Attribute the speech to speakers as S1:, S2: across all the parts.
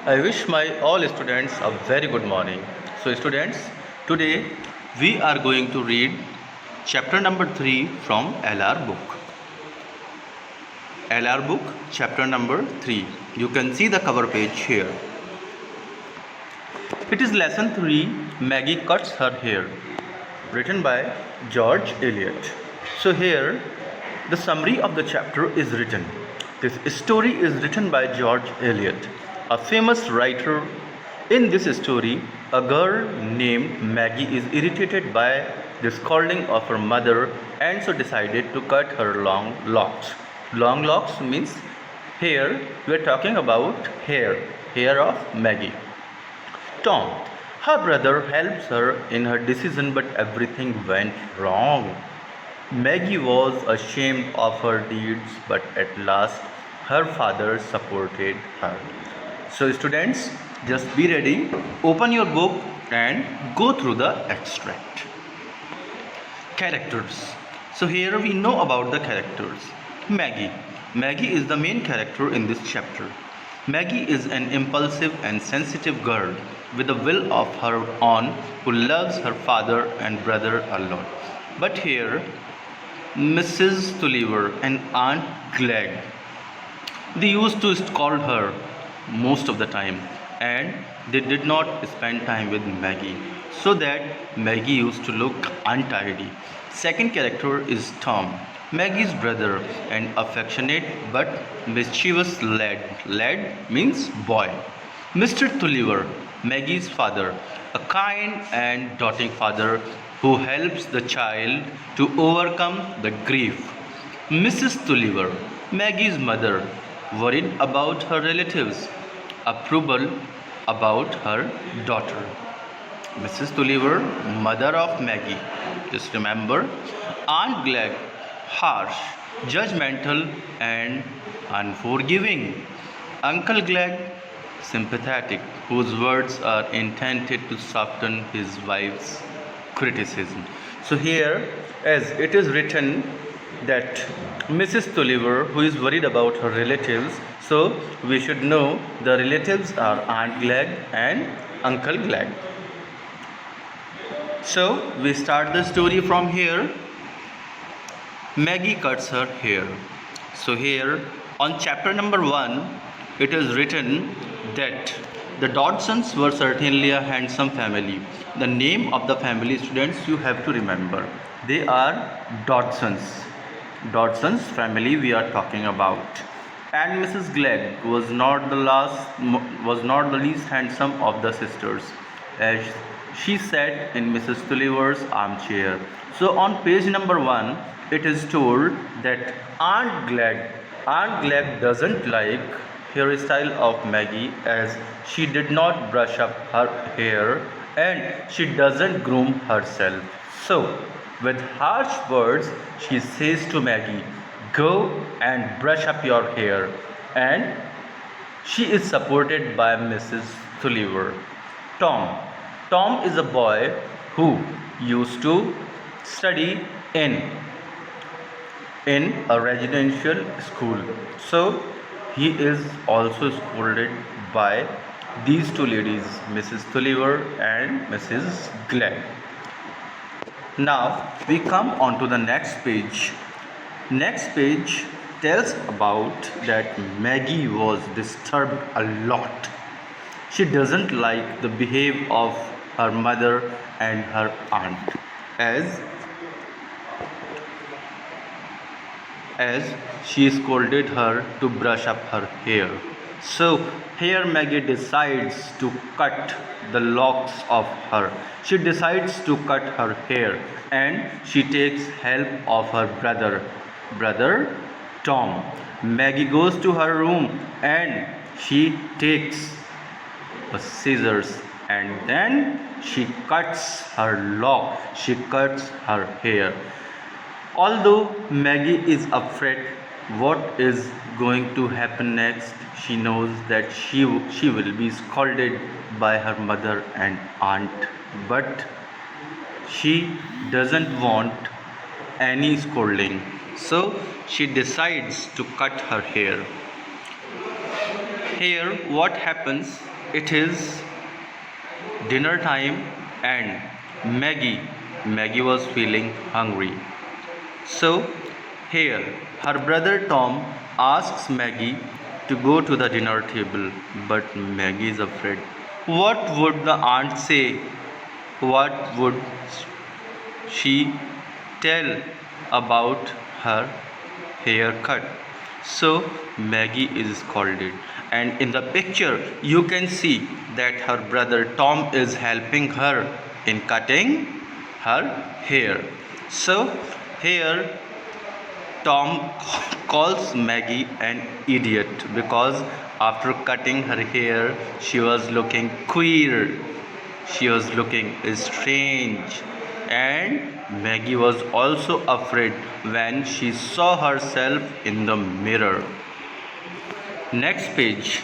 S1: I wish my all students a very good morning. So students, today we are going to read chapter number 3 from LR book. LR book chapter number 3. You can see the cover page here. It is lesson 3, Maggie cuts her hair, written by George Eliot. So here the summary of the chapter is written. This story is written by George Eliot, a famous writer. In this story, a girl named Maggie is irritated by the scolding of her mother and so decided to cut her long locks. Long locks means here we are talking about hair of Maggie. Tom, her brother, helps her in her decision, but everything went wrong. Maggie was ashamed of her deeds, but at last her father supported her. So, students, just be ready, open your book, and go through the extract. Characters. So, here we know about the characters. Maggie. Maggie is the main character in this chapter. Maggie is an impulsive and sensitive girl with a will of her own who loves her father and brother a lot. But here, Mrs. Tulliver and Aunt Glegg, they used to scold her most of the time, and they did not spend time with Maggie, so that Maggie used to look untidy. Second character is Tom, Maggie's brother, and affectionate but mischievous lad. Lad means boy. Mr. Tulliver, Maggie's father, a kind and doting father who helps the child to overcome the grief. Mrs. Tulliver, Maggie's mother, worried about her relatives, approval about her daughter. Mrs. Tulliver, mother of Maggie. Just remember, Aunt Glegg, harsh, judgmental, and unforgiving. Uncle Glegg, sympathetic, whose words are intended to soften his wife's criticism. So here, as it is written that Mrs. Tulliver, who is worried about her relatives, so we should know the relatives are Aunt Glegg and Uncle Glegg. So we start the story from here. Maggie cuts her hair. So here on chapter number 1, it is written that the Dodsons were certainly a handsome family. The name of the family, students, you have to remember. They are Dodsons. Dodsons family we are talking about. And Mrs. Glegg was not the least handsome of the sisters, as she sat in Mrs. Tulliver's armchair. So on page number 1, it is told that Aunt Glegg doesn't like hairstyle of Maggie, as she did not brush up her hair and she doesn't groom herself. So with harsh words she says to Maggie, go and brush up your hair, and she is supported by Mrs. Tulliver. Tom. Tom is a boy who used to study in a residential school. So he is also scolded by these two ladies, Mrs. Tulliver and Mrs. Glegg. Now we come on to the next page. Next page tells about that Maggie was disturbed a lot. She doesn't like the behavior of her mother and her aunt, as she scolded her to brush up her hair. So here Maggie decides to cut the locks of her. She decides to cut her hair, and she takes help of her brother Tom. Maggie goes to her room and she takes a scissors, and then she cuts she cuts her hair. Although Maggie is afraid what is going to happen next, she knows that she will be scolded by her mother and aunt, but she doesn't want any scolding, so she decides to cut her hair. Here what happens, it is dinner time and Maggie was feeling hungry. So here her brother Tom asks Maggie to go to the dinner table, but Maggie is afraid. What would the aunt say? What would she tell about her haircut? So Maggie is scolded, and in the picture you can see that her brother Tom is helping her in cutting her hair. So here Tom calls Maggie an idiot because after cutting her hair she was looking queer, she was looking strange, and Maggie was also afraid when she saw herself in the mirror. Next page.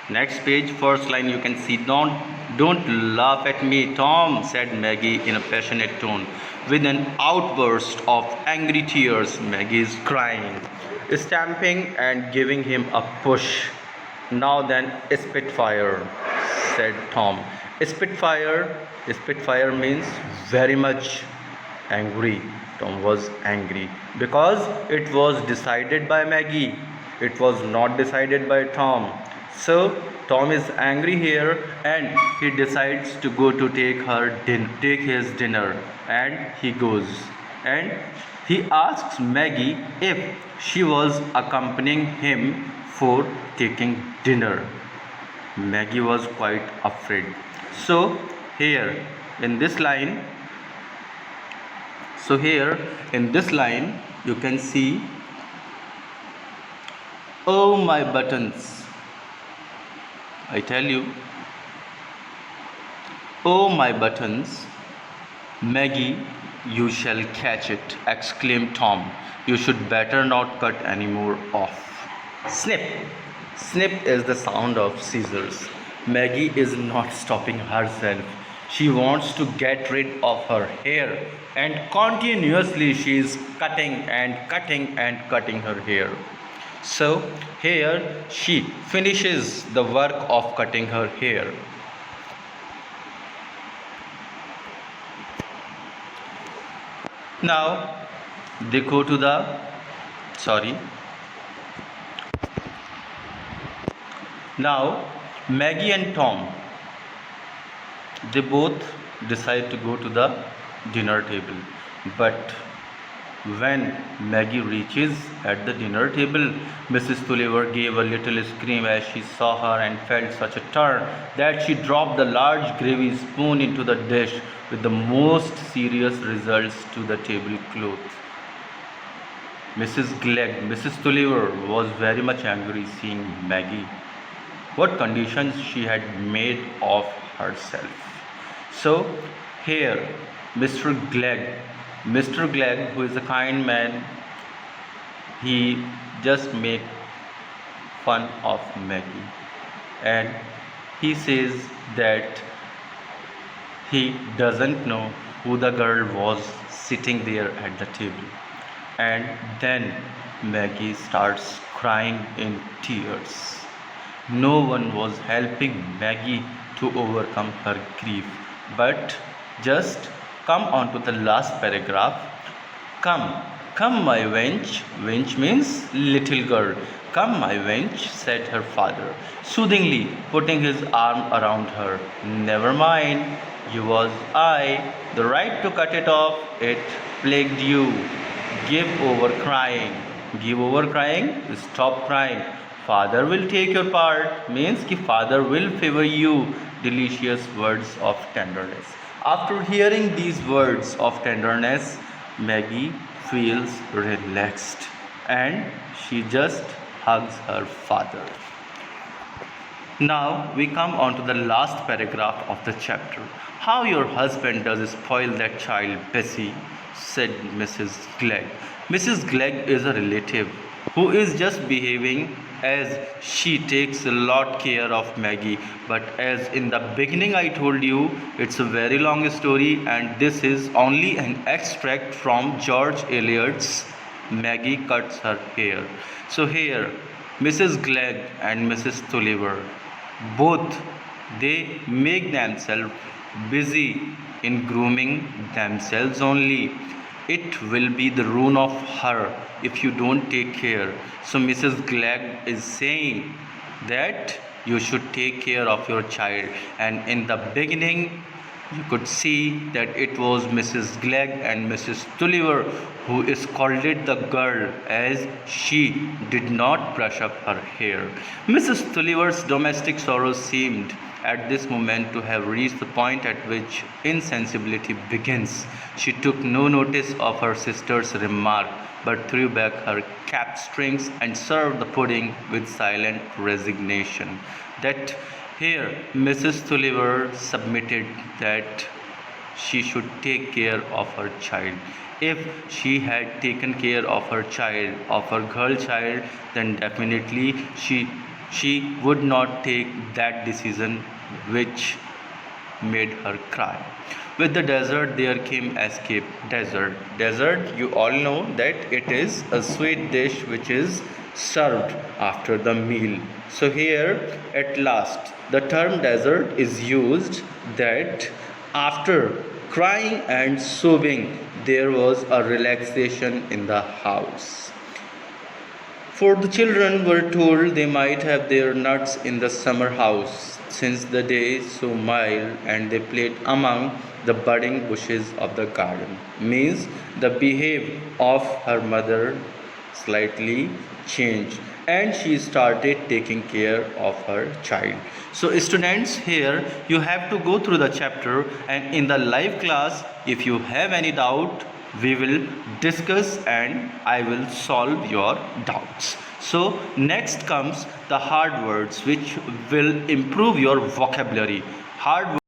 S1: Next page, first line you can see, don't laugh at me, Tom, said Maggie in a passionate tone. With an outburst of angry tears, Maggie is crying, stamping and giving him a push. Now then, Spitfire, said Tom. Spitfire means very much angry. Tom was angry because it was decided by Maggie. It was not decided by Tom. So Tom is angry here and he decides to go to take his dinner, and he goes and he asks Maggie if she was accompanying him for taking dinner. Maggie was quite afraid. So here in this line you can see, oh my buttons, I tell you, oh my buttons, Maggie, you shall catch it, exclaimed Tom. You should better not cut any more off. Snip. Snip is the sound of scissors. Maggie is not stopping herself. She wants to get rid of her hair, and continuously she is cutting and cutting and cutting her hair. So here she finishes the work of cutting her hair. Now they go to the Now Maggie and Tom, they both decide to go to the dinner table, but when Maggie reaches at the dinner table, Mrs. Tulliver gave a little scream as she saw her and felt such a turn that she dropped the large gravy spoon into the dish, with the most serious results to the tablecloth. Mrs. Tulliver was very much angry seeing Maggie, what conditions she had made of herself. So here Mr. Glegg, who is a kind man, he just make fun of Maggie, and he says that he doesn't know who the girl was sitting there at the table. And then Maggie starts crying in tears. No one was helping Maggie to overcome her grief, but just come on to the last paragraph. Come, my wench. Wench means little girl. Come, my wench, said her father, soothingly, putting his arm around her. Never mind, you was I. The right to cut it off, it plagued you. Give over crying. Give over crying, stop crying. Father will take your part means कि father will favor you. Delicious words of tenderness. After hearing these words of tenderness, Maggie feels relaxed and she just hugs her father. Now we come on to the last paragraph of the chapter. How your husband does spoil that child, Bessie, said Mrs. Glegg. Mrs. Glegg is a relative who is just behaving as she takes a lot care of Maggie. But as in the beginning I told you, it's a very long story and this is only an extract from George Eliot's Maggie Cuts Her Hair. So here Mrs. Glegg and Mrs. Tulliver, both they make themselves busy in grooming themselves only. It will be the ruin of her if you don't take care. So Mrs. Glegg is saying that you should take care of your child, and in the beginning you could see that it was Mrs. Glegg and Mrs. Tulliver who scolded the girl as she did not brush up her hair. Mrs. Tulliver's domestic sorrows seemed at this moment to have reached the point at which insensibility begins. She took no notice of her sister's remark, but threw back her cap strings and served the pudding with silent resignation. That here Mrs. Tulliver submitted that she should take care of her child. If she had taken care of her child, of her girl child, then definitely she would not take that decision which made her cry. With the dessert there came escape. Dessert, you all know that it is a sweet dish which is served after the meal. So here at last the term dessert is used that after crying and sobbing there was a relaxation in the house. For the children were told they might have their nuts in the summer house, since the day so mild, and they played among the budding bushes of the garden. Means the behavior of her mother slightly changed, and she started taking care of her child. So students, here you have to go through the chapter, and in the live class if you have any doubt we will discuss and I will solve your doubts. So next comes the hard words which will improve your vocabulary. Hard